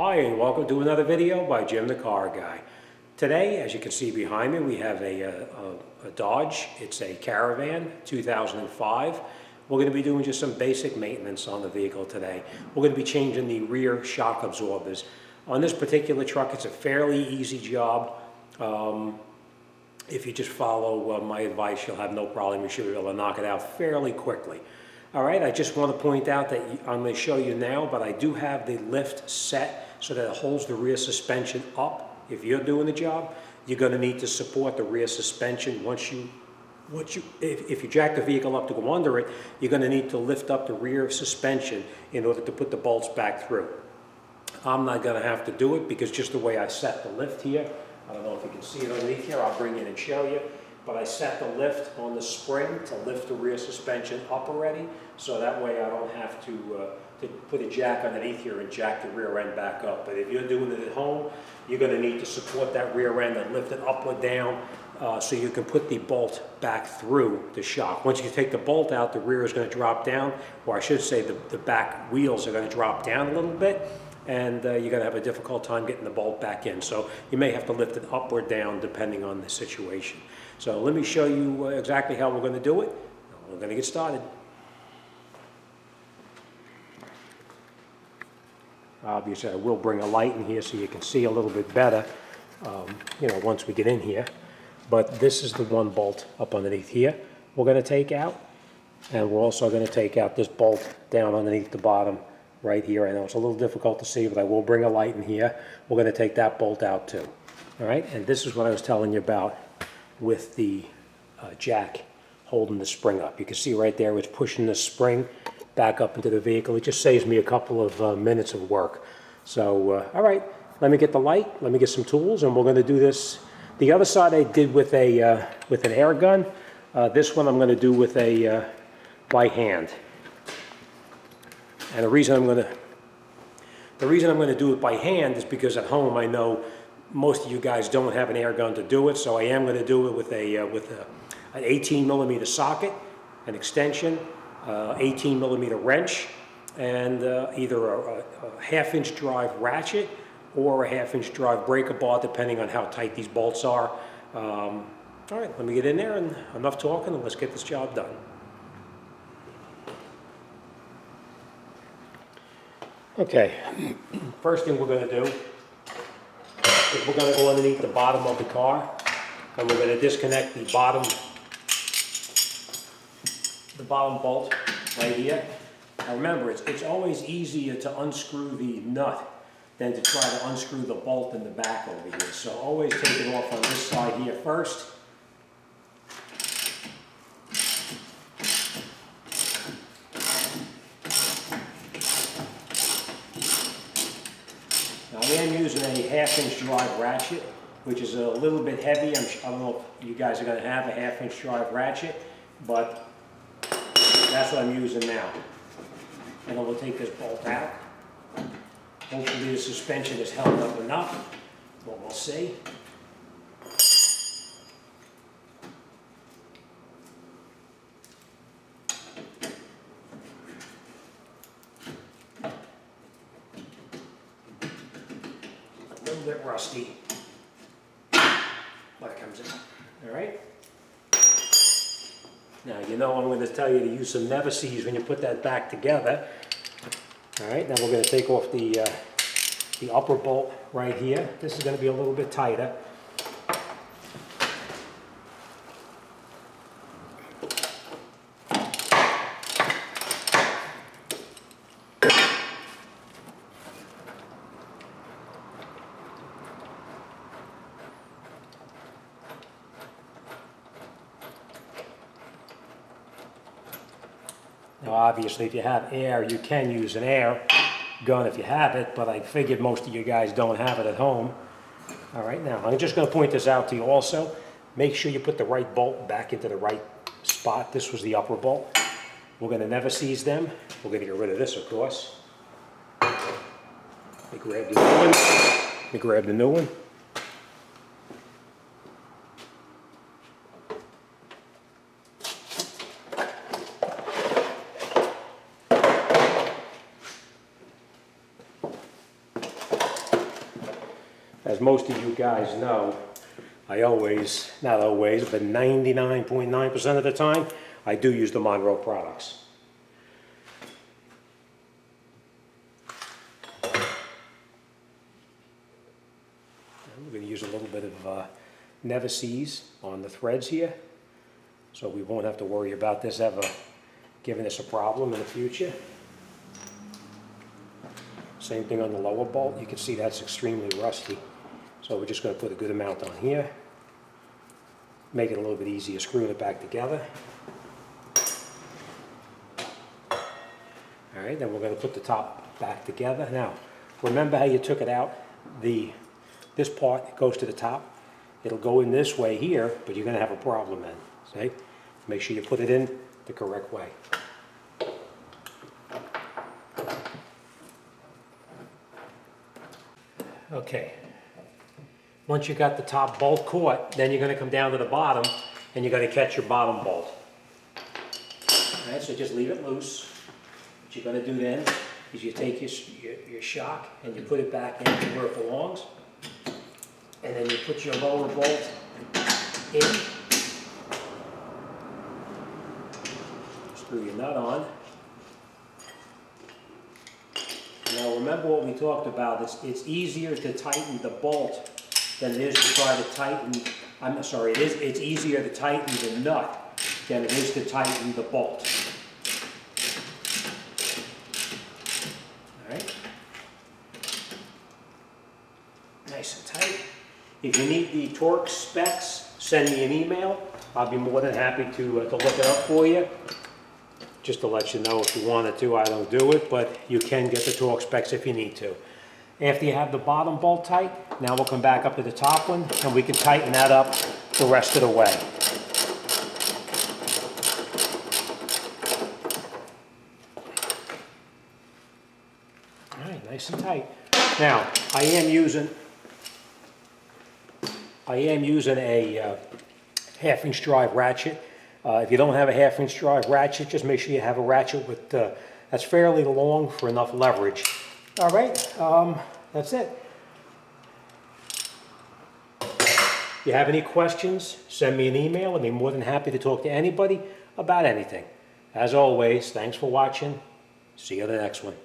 Hi and welcome to another video by Jim the Car Guy. Today, as you can see behind me, we have a Dodge. It's a Caravan 2005. We're going to be doing just some basic maintenance on the vehicle today. We're going to be changing the rear shock absorbers. On this particular truck, it's a fairly easy job. If you just follow my advice, you'll have no problem. You should be able to knock it out fairly quickly. All right, I just want to point out that I'm going to show you now, but I do have the lift set so that it holds the rear suspension up. If you're doing the job, you're going to need to support the rear suspension. If you jack the vehicle up to go under it, you're going to need to lift up the rear suspension in order to put the bolts back through. I'm not going to have to do it because just the way I set the lift here, I don't know if you can see it underneath here, I'll bring it and show you. But I set the lift on the spring to lift the rear suspension up already, so that way I don't have to put a jack underneath here and jack the rear end back up. But if you're doing it at home, you're going to need to support that rear end and lift it up or down so you can put the bolt back through the shock. Once you take the bolt out, the rear is going to drop down, or I should say the back wheels are going to drop down a little bit, and you're going to have a difficult time getting the bolt back in. So you may have to lift it up or down depending on the situation. So let me show you exactly how we're going to do it. We're going to get started. Obviously, I will bring a light in here so you can see a little bit better, once we get in here. But this is the one bolt up underneath here we're going to take out. And we're also going to take out this bolt down underneath the bottom right here. I know it's a little difficult to see, but I will bring a light in here. We're going to take that bolt out too. All right, and this is what I was telling you about with the jack holding the spring up. You can see right there it's pushing the spring back up into the vehicle. It just saves me a couple of minutes of work. So, all right, let me get the light, let me get some tools, and we're going to do this. The other side I did with an air gun. This one I'm going to do with a by hand. And the reason I'm going to do it by hand is because at home I know most of you guys don't have an air gun to do it, so I am going to do it with an 18 millimeter socket, an extension, 18 millimeter wrench, and either a half-inch drive ratchet or a half-inch drive breaker bar, depending on how tight these bolts are. All right, let me get in there, and enough talking, and let's get this job done. Okay, first thing we're going to do is we're going to go underneath the bottom of the car, and we're going to disconnect the bottom bolt right here. Now remember, it's always easier to unscrew the nut than to try to unscrew the bolt in the back over here. So always take it off on this side here first. Now I am using a half-inch drive ratchet, which is a little bit heavy. I don't know if you guys are going to have a half-inch drive ratchet, but that's what I'm using now. And then we'll take this bolt out. Hopefully the suspension is held up enough, but we'll see. A little bit rusty, but it comes out. All right. Now, you know I'm going to tell you to use some never seize when you put that back together. All right, now we're going to take off the upper bolt right here. This is going to be a little bit tighter. Now obviously if you have air, you can use an air gun if you have it, but I figured most of you guys don't have it at home. All right, now I'm just going to point this out to you also. Make sure you put the right bolt back into the right spot. This was the upper bolt. We're going to never seize them. We're going to get rid of this, of course. Let me grab the new one. as most of you guys know, I always, not always, but 99.9% of the time, I do use the Monroe products. We're going to use a little bit of Never Seas on the threads here, so we won't have to worry about this ever giving us a problem in the future. Same thing on the lower bolt. You can see that's extremely rusty. So we're just going to put a good amount on here. Make it a little bit easier screwing it back together. All right, then we're going to put the top back together. Now, remember how you took it out? This part goes to the top. It'll go in this way here, but you're going to have a problem then. See? Make sure you put it in the correct way. Okay. Once you got the top bolt caught, then you're going to come down to the bottom and you're going to catch your bottom bolt. All right, so just leave it loose. What you're going to do then is you take your shock and you put it back into where it belongs. And then you put your lower bolt in. Screw your nut on. Now remember what we talked about. It's easier to tighten the bolt than it is to try to tighten, it's easier to tighten the nut than it is to tighten the bolt. All right. Nice and tight. If you need the torque specs, send me an email. I'll be more than happy to look it up for you. Just to let you know, if you wanted to, I don't do it, but you can get the torque specs if you need to. After you have the bottom bolt tight, now we'll come back up to the top one and we can tighten that up the rest of the way. All right, nice and tight. Now, I am using a half-inch drive ratchet. If you don't have a half-inch drive ratchet, just make sure you have a ratchet with that's fairly long for enough leverage. All right, that's it. If you have any questions, send me an email. I'd be more than happy to talk to anybody about anything. As always, thanks for watching. See you on the next one.